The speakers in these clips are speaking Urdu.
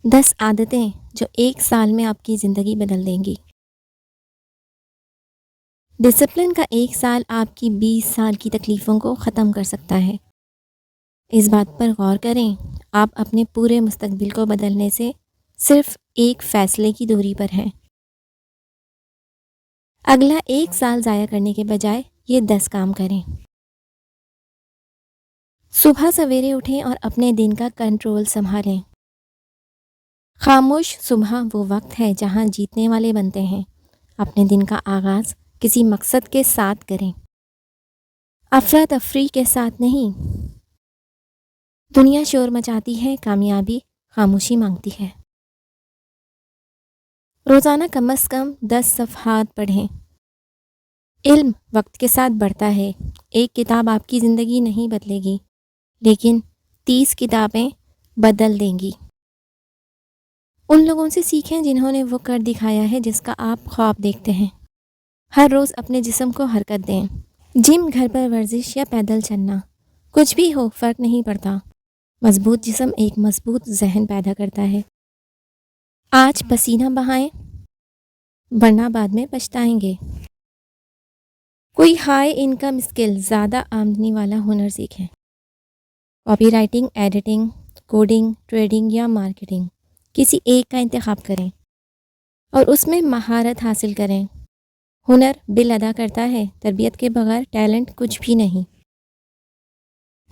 10 عادتیں جو ایک سال میں آپ کی زندگی بدل دیں گی۔ ڈسپلن کا ایک سال آپ کی 20 سال کی تکلیفوں کو ختم کر سکتا ہے۔ اس بات پر غور کریں، آپ اپنے پورے مستقبل کو بدلنے سے صرف ایک فیصلے کی دوری پر ہیں۔ اگلا ایک سال ضائع کرنے کے بجائے یہ 10 کام کریں۔ صبح سویرے اٹھیں اور اپنے دن کا کنٹرول سنبھالیں۔ خاموش صبح وہ وقت ہے جہاں جیتنے والے بنتے ہیں۔ اپنے دن کا آغاز کسی مقصد کے ساتھ کریں، افراتفری کے ساتھ نہیں۔ دنیا شور مچاتی ہے، کامیابی خاموشی مانگتی ہے۔ روزانہ کم از کم 10 صفحات پڑھیں۔ علم وقت کے ساتھ بڑھتا ہے۔ ایک کتاب آپ کی زندگی نہیں بدلے گی، لیکن 30 کتابیں بدل دیں گی۔ ان لوگوں سے سیکھیں جنہوں نے وہ کر دکھایا ہے جس کا آپ خواب دیکھتے ہیں۔ ہر روز اپنے جسم کو حرکت دیں۔ جم، گھر پر ورزش یا پیدل چلنا، کچھ بھی ہو فرق نہیں پڑتا۔ مضبوط جسم ایک مضبوط ذہن پیدا کرتا ہے۔ آج پسینہ بہائیں، ورنہ بعد میں پچھتائیں گے۔ کوئی ہائی انکم اسکل، زیادہ آمدنی والا ہنر سیکھیں۔ Copy writing, editing, coding, trading یا مارکیٹنگ، کسی ایک کا انتخاب کریں اور اس میں مہارت حاصل کریں۔ ہنر بل ادا کرتا ہے، تربیت کے بغیر ٹیلنٹ کچھ بھی نہیں۔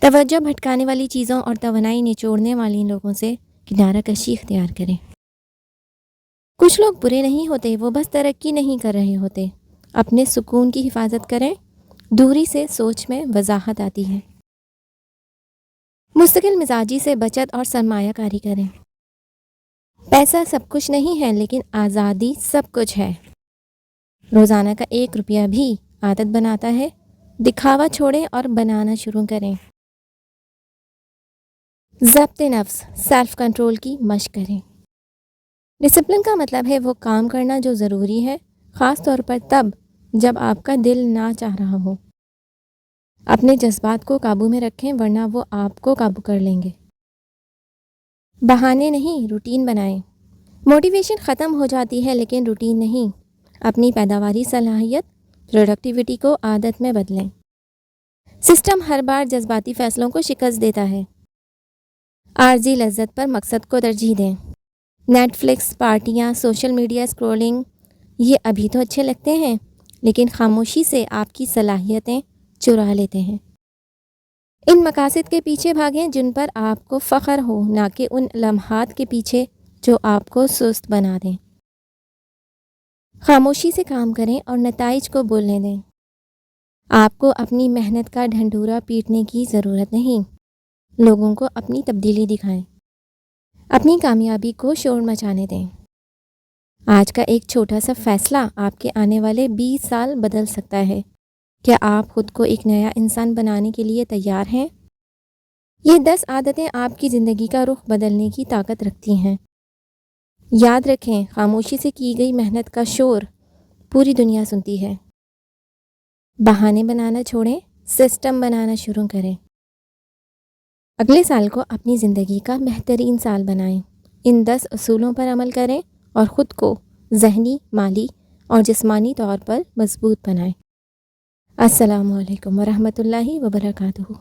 توجہ بھٹکانے والی چیزوں اور توانائی نچوڑنے والی لوگوں سے کنارہ کشی اختیار کریں۔ کچھ لوگ برے نہیں ہوتے، وہ بس ترقی نہیں کر رہے ہوتے۔ اپنے سکون کی حفاظت کریں، دوری سے سوچ میں وضاحت آتی ہے۔ مستقل مزاجی سے بچت اور سرمایہ کاری کریں۔ پیسہ سب کچھ نہیں ہے، لیکن آزادی سب کچھ ہے۔ روزانہ کا 1 روپیہ بھی عادت بناتا ہے۔ دکھاوا چھوڑیں اور بنانا شروع کریں۔ ضبط نفس، سیلف کنٹرول کی مشق کریں۔ ڈسپلن کا مطلب ہے وہ کام کرنا جو ضروری ہے، خاص طور پر تب جب آپ کا دل نہ چاہ رہا ہو۔ اپنے جذبات کو قابو میں رکھیں، ورنہ وہ آپ کو قابو کر لیں گے۔ بہانے نہیں، روٹین بنائیں۔ موٹیویشن ختم ہو جاتی ہے، لیکن روٹین نہیں۔ اپنی پیداواری صلاحیت، پروڈکٹیوٹی کو عادت میں بدلیں۔ سسٹم ہر بار جذباتی فیصلوں کو شکست دیتا ہے۔ عارضی لذت پر مقصد کو ترجیح دیں۔ نیٹ فلکس، پارٹیاں، سوشل میڈیا اسکرولنگ، یہ ابھی تو اچھے لگتے ہیں، لیکن خاموشی سے آپ کی صلاحیتیں چرا لیتے ہیں۔ ان مقاصد کے پیچھے بھاگیں جن پر آپ کو فخر ہو، نہ کہ ان لمحات کے پیچھے جو آپ کو سست بنا دیں۔ خاموشی سے کام کریں اور نتائج کو بولنے دیں۔ آپ کو اپنی محنت کا ڈھنڈورا پیٹنے کی ضرورت نہیں، لوگوں کو اپنی تبدیلی دکھائیں۔ اپنی کامیابی کو شور مچانے دیں۔ آج کا ایک چھوٹا سا فیصلہ آپ کے آنے والے 20 سال بدل سکتا ہے۔ کیا آپ خود کو ایک نیا انسان بنانے کے لیے تیار ہیں؟ یہ 10 عادتیں آپ کی زندگی کا رخ بدلنے کی طاقت رکھتی ہیں۔ یاد رکھیں، خاموشی سے کی گئی محنت کا شور پوری دنیا سنتی ہے۔ بہانے بنانا چھوڑیں، سسٹم بنانا شروع کریں۔ اگلے سال کو اپنی زندگی کا بہترین سال بنائیں۔ ان 10 اصولوں پر عمل کریں اور خود کو ذہنی، مالی اور جسمانی طور پر مضبوط بنائیں۔ السلام علیکم ورحمۃ اللہ وبرکاتہ۔